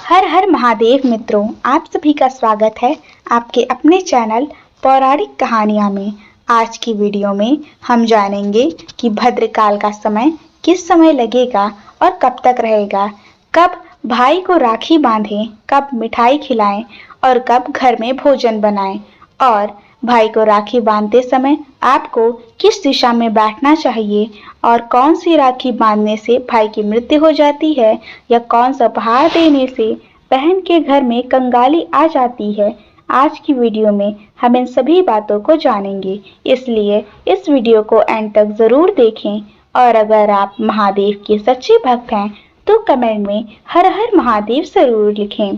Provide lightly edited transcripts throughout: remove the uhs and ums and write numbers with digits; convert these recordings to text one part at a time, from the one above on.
हर हर महादेव मित्रों, आप सभी का स्वागत है आपके अपने चैनल पौराणिक कहानियां में। आज की वीडियो में हम जानेंगे कि भद्रकाल का समय किस समय लगेगा और कब तक रहेगा, कब भाई को राखी बांधें, कब मिठाई खिलाएं और कब घर में भोजन बनाएं, और भाई को राखी बांधते समय आपको किस दिशा में बैठना चाहिए और कौन सी राखी बांधने से भाई की मृत्यु हो जाती है या कौन सा उपहार देने से बहन के घर में कंगाली आ जाती है। आज की वीडियो में हम इन सभी बातों को जानेंगे, इसलिए इस वीडियो को एंड तक जरूर देखें। और अगर आप महादेव के सच्चे भक्त हैं तो कमेंट में हर हर महादेव जरूर लिखें।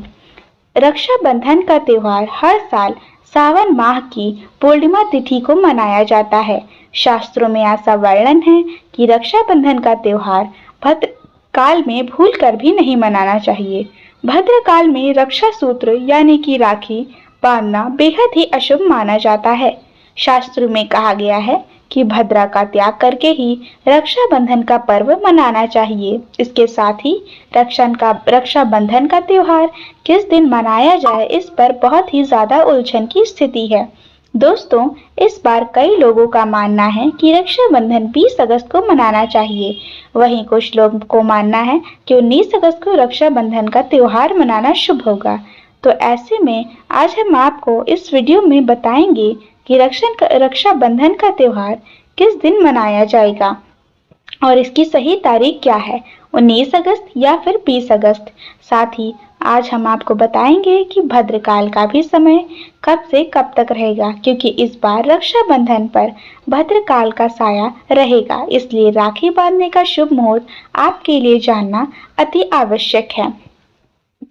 रक्षाबंधन का त्योहार हर साल सावन माह की पूर्णिमा तिथि को मनाया जाता है। शास्त्रों में ऐसा वर्णन है कि रक्षाबंधन का त्योहार भद्रकाल में भूलकर भी नहीं मनाना चाहिए। भद्रकाल में रक्षा सूत्र यानी कि राखी बांधना बेहद ही अशुभ माना जाता है। शास्त्र में कहा गया है कि भद्रा का त्याग करके ही रक्षाबंधन का पर्व मनाना चाहिए। इसके साथ ही रक्षाबंधन का त्योहार किस दिन मनाया जाए, इस पर बहुत ही ज्यादा उलझन की स्थिति है। दोस्तों, इस बार कई लोगों का मानना है कि रक्षाबंधन 20 अगस्त को मनाना चाहिए। वहीं कुछ लोगों को मानना है कि 19 अगस्त को रक्षाबंधन का त्योहार मनाना शुभ होगा। तो ऐसे में आज हम आपको इस वीडियो में बताएंगे कि रक्षाबंधन का त्योहार किस दिन मनाया जाएगा और इसकी सही तारीख क्या है, 19 अगस्त या फिर 20 अगस्त। साथ ही आज हम आपको बताएंगे कि भद्रकाल का भी समय कब से कब तक रहेगा, क्योंकि इस बार रक्षाबंधन पर भद्रकाल का साया रहेगा। इसलिए राखी बांधने का शुभ मुहूर्त आपके लिए जानना अति आवश्यक है।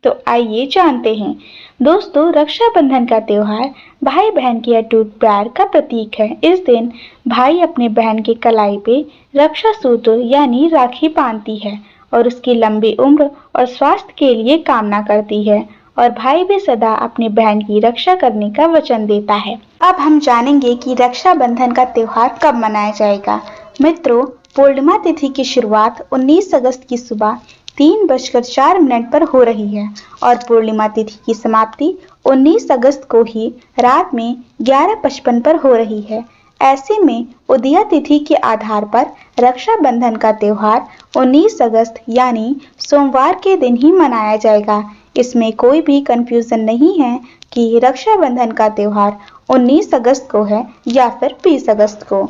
तो आइए जानते हैं। दोस्तों, रक्षाबंधन का त्योहार भाई बहन के अटूट प्यार का प्रतीक है। इस दिन भाई अपने बहन की कलाई पे रक्षा सूत्र यानी राखी बांधती है और उसकी लंबी उम्र और स्वास्थ्य के लिए कामना करती है, और भाई भी सदा अपनी बहन की रक्षा करने का वचन देता है। अब हम जानेंगे कि रक्षाबंधन का त्योहार कब मनाया जाएगा। मित्रों, पूर्णिमा तिथि की शुरुआत 19 अगस्त की सुबह 3:04 पर हो रही है और पूर्णिमा तिथि की समाप्ति 19 अगस्त को ही रात में 11:55 पर हो रही है। ऐसे में उदया तिथि के आधार पर रक्षाबंधन का त्योहार 19 अगस्त यानी सोमवार के दिन ही मनाया जाएगा। इसमें कोई भी कंफ्यूजन नहीं है कि रक्षाबंधन का त्योहार 19 अगस्त को है या फिर 20 अगस्त को।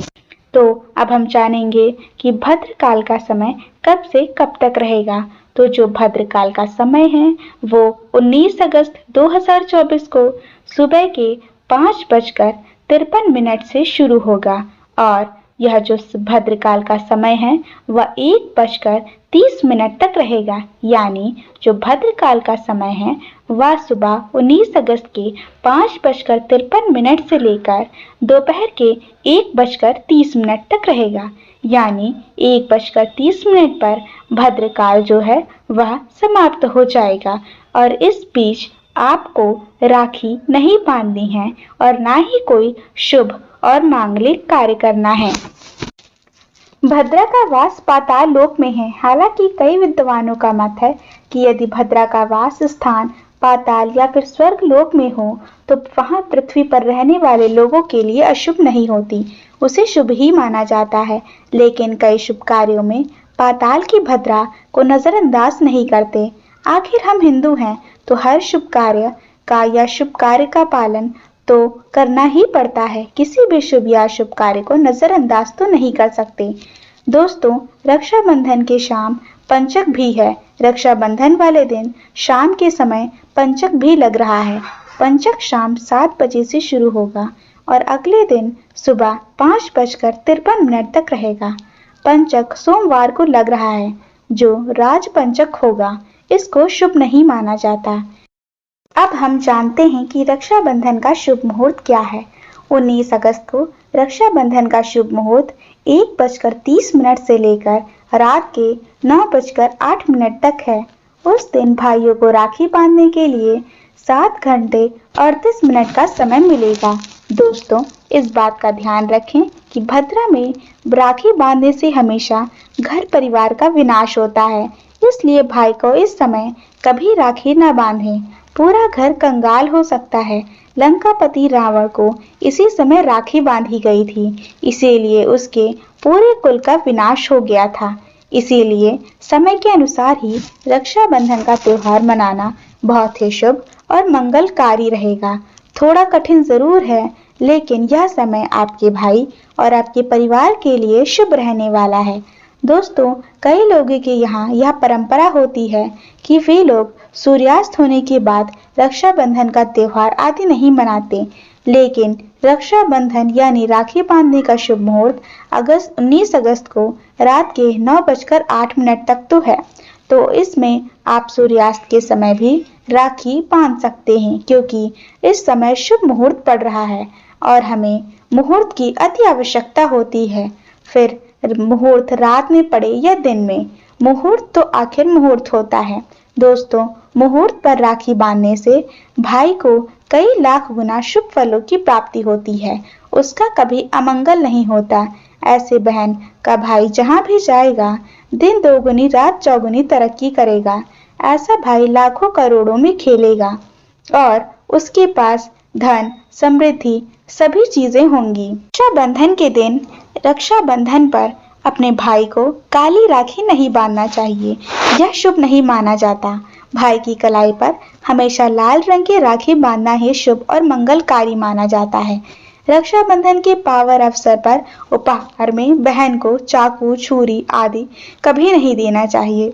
तो अब हम जानेंगे कि भद्रकाल का समय कब से कब तक रहेगा। तो जो भद्रकाल का समय है वो 19 अगस्त 2024 को सुबह के 5:53 से शुरू होगा, और यह जो भद्रकाल का समय है वह 1:30 तक रहेगा। यानी जो भद्रकाल का समय है वह सुबह 19 अगस्त के 5:53 से लेकर दोपहर के 1:30 तक रहेगा। यानी 1:30 पर भद्रकाल जो है वह समाप्त हो जाएगा, और इस बीच आपको राखी नहीं बांधनी है और ना ही कोई शुभ और मांगलिक कार्य करना है। भद्रा का वास पाताल लोक में है। हालांकि कई विद्वानों का मत है कि यदि भद्रा का वास स्थान पाताल या फिर स्वर्ग लोक में हो तो वहां पृथ्वी पर रहने वाले लोगों के लिए अशुभ नहीं होती, उसे शुभ ही माना जाता है। लेकिन कई शुभ कार्यों में पाताल की भद्रा को नजरअंदाज नहीं करते। आखिर हम हिंदू हैं तो हर शुभ कार्य का या शुभ कार्य का पालन तो करना ही पड़ता है। किसी भी शुभ या शुभ कार्य को नजरअंदाज तो नहीं कर सकते। दोस्तों, रक्षाबंधन के शाम पंचक भी है। रक्षाबंधन वाले दिन शाम के समय पंचक भी लग रहा है। पंचक शाम 7 बजे से शुरू होगा और अगले दिन सुबह 5:53 तक रहेगा। पंचक सोमवार को लग रहा है, जो राज पंचक होगा। इसको शुभ नहीं माना जाता। अब हम जानते हैं कि रक्षाबंधन का शुभ मुहूर्त क्या है। 19 अगस्त को रक्षाबंधन का शुभ मुहूर्त 1:30 से लेकर रात के 9:08 तक है। उस दिन भाइयों को राखी बांधने के लिए 7 घंटे 38 मिनट का समय मिलेगा। दोस्तों, इस बात का ध्यान रखें कि भद्रा में राखी बांधने से हमेशा घर परिवार का विनाश होता है। इसलिए भाई को इस समय कभी राखी न बांधें। पूरा घर कंगाल हो सकता है। लंकापति रावण को इसी समय राखी बांधी गई थी, इसीलिए उसके पूरे कुल का विनाश हो गया था। इसीलिए समय के अनुसार ही रक्षाबंधन का त्योहार मनाना बहुत ही शुभ और मंगलकारी रहेगा। थोड़ा कठिन जरूर है, लेकिन यह समय आपके भाई और आपके परिवार के लिए शुभ रहने वाला है। दोस्तों, कई लोगों के यहाँ यह परंपरा होती है कि वे लोग सूर्यास्त होने के बाद रक्षाबंधन का त्योहार आदि नहीं मनाते, लेकिन रक्षाबंधन यानी राखी बांधने का शुभ मुहूर्त 19 अगस्त को रात के 9:08 तक तो है। तो इसमें आप सूर्यास्त के समय भी राखी बांध सकते हैं, क्योंकि इस समय शुभ मुहूर्त पड़ रहा है और हमें मुहूर्त की अति आवश्यकता होती है। फिर मुहूर्त रात में पड़े या दिन में, मुहूर्त तो आखिर मुहूर्त होता है। दोस्तों, मुहूर्त पर राखी बांधने से भाई को कई लाख गुना शुभ फलों की प्राप्ति होती है, उसका कभी अमंगल नहीं होता। ऐसे बहन का भाई जहां भी जाएगा, दिन दोगुनी रात चौगुनी तरक्की करेगा। ऐसा भाई लाखों करोड़ों में खेलेगा और उसके पास धन, समृद्धि सभी चीजें होंगी। रक्षाबंधन के दिन रक्षाबंधन पर अपने भाई को काली राखी नहीं बांधना चाहिए, यह शुभ नहीं माना जाता। भाई की कलाई पर हमेशा लाल रंग की राखी बांधना ही शुभ और मंगलकारी माना जाता है। रक्षाबंधन के पावन अवसर पर उपहार में बहन को चाकू, छुरी आदि कभी नहीं देना चाहिए,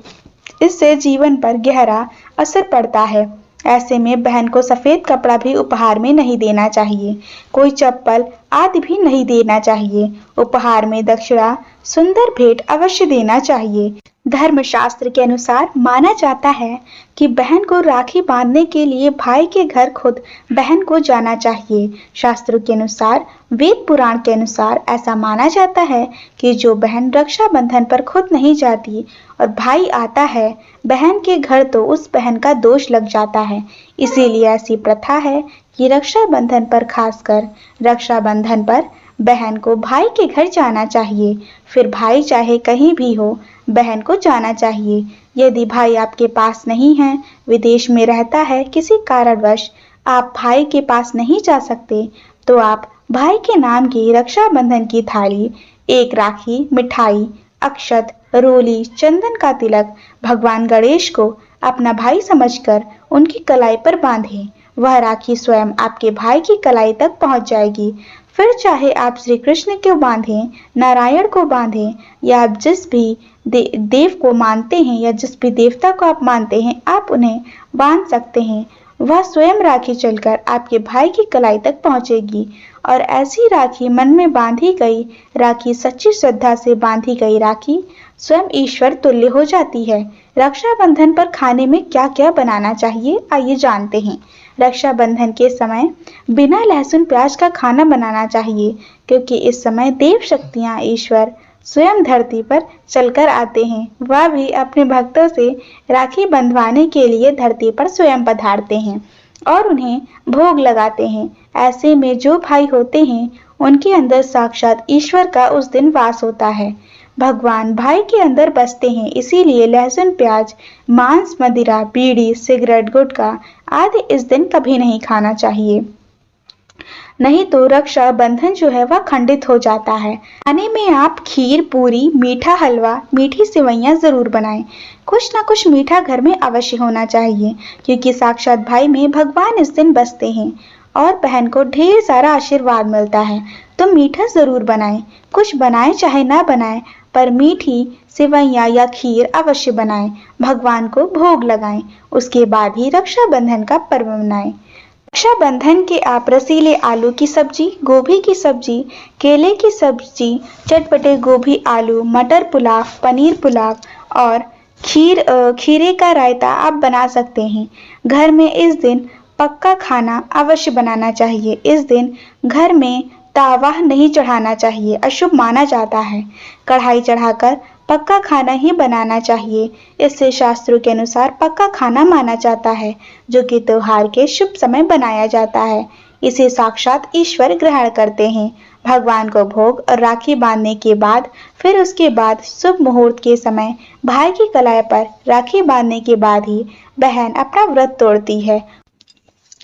इससे जीवन पर गहरा असर पड़ता है। ऐसे में बहन को सफेद कपड़ा भी उपहार में नहीं देना चाहिए, कोई चप्पल आदि भी नहीं देना चाहिए। उपहार में दक्षिणा, सुंदर भेंट अवश्य देना चाहिए। धर्मशास्त्र के अनुसार माना जाता है कि बहन को राखी बांधने के लिए भाई के घर खुद बहन को जाना चाहिए। शास्त्रों के अनुसार, वेद पुराण के अनुसार ऐसा माना जाता है कि जो बहन रक्षाबंधन पर खुद नहीं जाती और भाई आता है बहन के घर, तो उस बहन का दोष लग जाता है। इसीलिए ऐसी प्रथा है कि रक्षाबंधन पर, खासकर रक्षाबंधन पर बहन को भाई के घर जाना चाहिए। फिर भाई चाहे कहीं भी हो, बहन को जाना चाहिए। यदि भाई आपके पास नहीं है, विदेश में रहता है, किसी कारणवश आप भाई के पास नहीं जा सकते, तो आप भाई के नाम की रक्षाबंधन की थाली, एक राखी, मिठाई, अक्षत, रोली, चंदन का तिलक भगवान गणेश को अपना भाई समझकर उनकी कलाई पर बांधें। वह राखी स्वयं आपके भाई की कलाई तक पहुंच जाएगी। फिर चाहे आप श्री कृष्ण को बांधें, नारायण को बांधें, या आप जिस भी देव को मानते हैं या जिस भी देवता को आप मानते हैं, आप उन्हें बांध सकते हैं। वह स्वयं राखी चलकर आपके भाई की कलाई तक पहुंचेगी और ऐसी राखी, मन में बांधी गई राखी, सच्ची श्रद्धा से बांधी गई राखी स्वयं ईश्वर तुल्य हो जाती है। रक्षाबंधन पर खाने में क्या क्या बनाना चाहिए, आइए जानते हैं। रक्षाबंधन के समय बिना लहसुन प्याज का खाना बनाना चाहिए, क्योंकि इस समय देव शक्तियां, ईश्वर स्वयं धरती पर चलकर आते हैं। वह भी अपने भक्तों से राखी बंधवाने के लिए धरती पर स्वयं पधारते हैं और उन्हें भोग लगाते हैं। ऐसे में जो भाई होते हैं, उनके अंदर साक्षात ईश्वर का उस दिन वास होता है। भगवान भाई के अंदर बसते हैं, इसीलिए लहसुन प्याज, मांस, मदिरा, बीड़ी, सिगरेट, गुटखा आदि इस दिन कभी नहीं खाना चाहिए, नहीं तो रक्षा बंधन जो है वह खंडित हो जाता है। खाने में आप खीर, पूरी, मीठा हलवा, मीठी सेवइयां जरूर बनाएं। कुछ ना कुछ मीठा घर में अवश्य होना चाहिए, क्योंकि साक्षात भाई में भगवान इस दिन बसते हैं और बहन को ढेर सारा आशीर्वाद मिलता है। तो मीठा जरूर बनाएं। कुछ बनाएं चाहे ना बनाएं, पर मीठी सेवइयां या खीर अवश्य बनाएं, भगवान को भोग लगाएं। उसके बाद ही रक्षाबंधन का पर्व मनाएं। रक्षाबंधन के आप रसीले आलू की सब्जी, गोभी की सब्जी, केले की सब्जी, चटपटे गोभी आलू, मटर पुलाव, पनीर पुलाव और खीरे का रायता आप बना सकते हैं। घर में इस दिन पक्का खाना अवश्य बनाना चाहिए। इस दिन घर में तावा नहीं चढ़ाना चाहिए, अशुभ माना जाता है। कढ़ाई चढ़ाकर पक्का खाना ही बनाना चाहिए। इससे शास्त्रों के अनुसार पक्का खाना माना जाता है, जो कि त्योहार के शुभ समय बनाया जाता है। इसे साक्षात ईश्वर ग्रहण करते हैं। भगवान को भोग और राखी बांधने के बाद फिर उसके बाद शुभ मुहूर्त के समय भाई की कलाई पर राखी बांधने के बाद ही बहन अपना व्रत तोड़ती है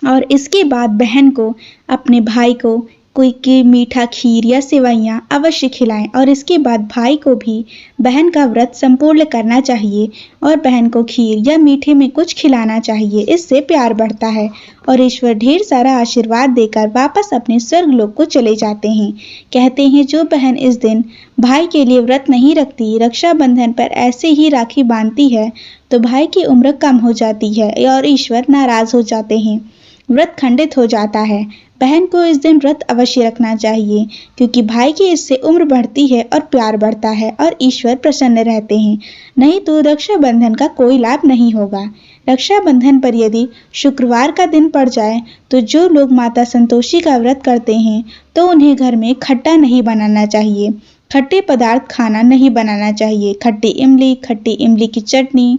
और इसके बाद बहन को अपने भाई को कोई मीठा खीर या सेवइयां अवश्य खिलाएं और इसके बाद भाई को भी बहन का व्रत संपूर्ण करना चाहिए और बहन को खीर या मीठे में कुछ खिलाना चाहिए। इससे प्यार बढ़ता है और ईश्वर ढेर सारा आशीर्वाद देकर वापस अपने स्वर्ग लोक को चले जाते हैं। कहते हैं जो बहन इस दिन भाई के लिए व्रत नहीं रखती, रक्षाबंधन पर ऐसे ही राखी बांधती है, तो भाई की उम्र कम हो जाती है और ईश्वर नाराज हो जाते हैं, व्रत खंडित हो जाता है। बहन को इस दिन व्रत अवश्य रखना चाहिए, क्योंकि भाई की इससे उम्र बढ़ती है और प्यार बढ़ता है और ईश्वर प्रसन्न रहते हैं। नहीं तो रक्षाबंधन का कोई लाभ नहीं होगा। रक्षाबंधन पर यदि शुक्रवार का दिन पड़ जाए तो जो लोग माता संतोषी का व्रत करते हैं तो उन्हें घर में खट्टा नहीं बनाना चाहिए, खट्टे पदार्थ खाना नहीं बनाना चाहिए। खट्टी इमली की चटनी,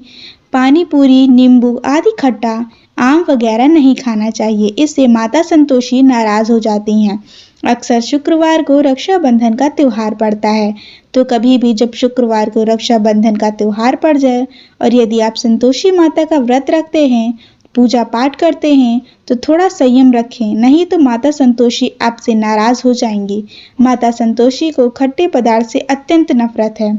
पानी पूरी, नींबू आदि खट्टा, आम वगैरह नहीं खाना चाहिए। इससे माता संतोषी नाराज हो जाती हैं। अक्सर शुक्रवार को रक्षाबंधन का त्योहार पड़ता है, तो कभी भी जब शुक्रवार को रक्षाबंधन का त्योहार पड़ जाए और यदि आप संतोषी माता का व्रत रखते हैं, पूजा पाठ करते हैं, तो थोड़ा संयम रखें, नहीं तो माता संतोषी आपसे नाराज हो जाएंगी। माता संतोषी को खट्टे पदार्थ से अत्यंत नफरत है।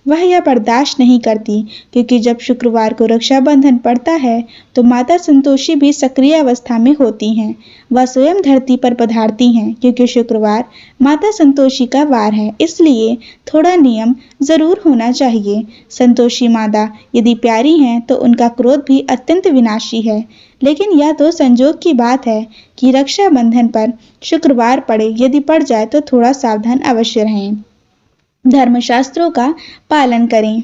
वह यह बर्दाश्त नहीं करती, क्योंकि जब शुक्रवार को रक्षाबंधन पड़ता है तो माता संतोषी भी सक्रिय अवस्था में होती हैं। वह स्वयं धरती पर पधारती हैं, क्योंकि शुक्रवार माता संतोषी का वार है, इसलिए थोड़ा नियम जरूर होना चाहिए। संतोषी माता यदि प्यारी हैं तो उनका क्रोध भी अत्यंत विनाशी है, लेकिन यह तो संजोग की बात है कि रक्षाबंधन पर शुक्रवार पड़े। यदि पड़ जाए तो थोड़ा सावधान अवश्य रहें, धर्मशास्त्रों का पालन करें।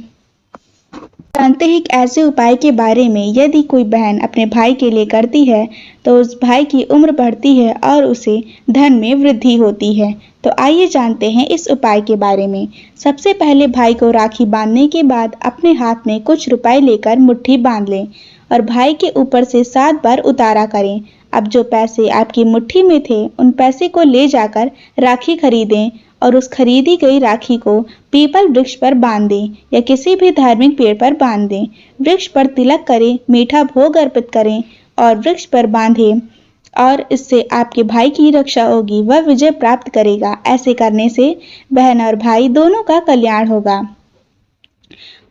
जानते हैं एक ऐसे उपाय के बारे में, यदि कोई बहन अपने भाई के लिए करती है तो उस भाई की उम्र बढ़ती है और उसे धन में वृद्धि होती है। तो आइए जानते हैं इस उपाय के बारे में। सबसे पहले भाई को राखी बांधने के बाद अपने हाथ में कुछ रुपए लेकर मुट्ठी बांध लें और भाई के ऊपर से 7 बार उतारा करें। अब जो पैसे आपकी मुट्ठी में थे उन पैसे को ले जाकर राखी खरीदें और उस खरीदी गई राखी को पीपल वृक्ष पर बांध दें या किसी भी धार्मिक पेड़ पर बांध दें। वृक्ष पर तिलक करें, मीठा भोग अर्पित करें और वृक्ष पर बांधें और इससे आपके भाई की रक्षा होगी, वह विजय प्राप्त करेगा। ऐसे करने से बहन और भाई दोनों का कल्याण होगा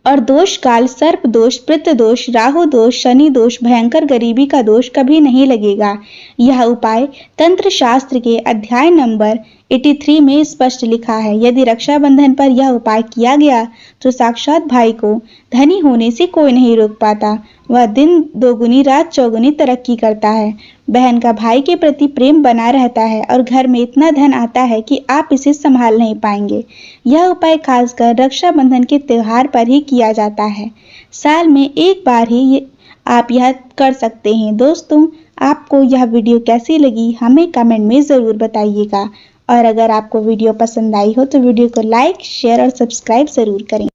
और दोष काल, सर्प दोष, पितृ दोष, राहु दोष, शनि दोष, भयंकर गरीबी का दोष कभी नहीं लगेगा। यह उपाय तंत्र शास्त्र के अध्याय नंबर 83 में स्पष्ट लिखा है। यदि रक्षाबंधन पर यह उपाय किया गया तो साक्षात भाई को धनी होने से कोई नहीं रोक पाता। वह दिन दोगुनी रात चौगुनी तरक्की करता है। बहन का भाई के प्रति प्रेम बना रहता है और घर में इतना धन आता है कि आप इसे संभाल नहीं पाएंगे। यह उपाय खासकर रक्षाबंधन के त्योहार पर ही किया जाता है। साल में एक बार ही आप यह कर सकते हैं। दोस्तों, आपको यह वीडियो कैसी लगी हमें कमेंट में ज़रूर बताइएगा और अगर आपको वीडियो पसंद आई हो तो वीडियो को लाइक, शेयर और सब्सक्राइब ज़रूर करें।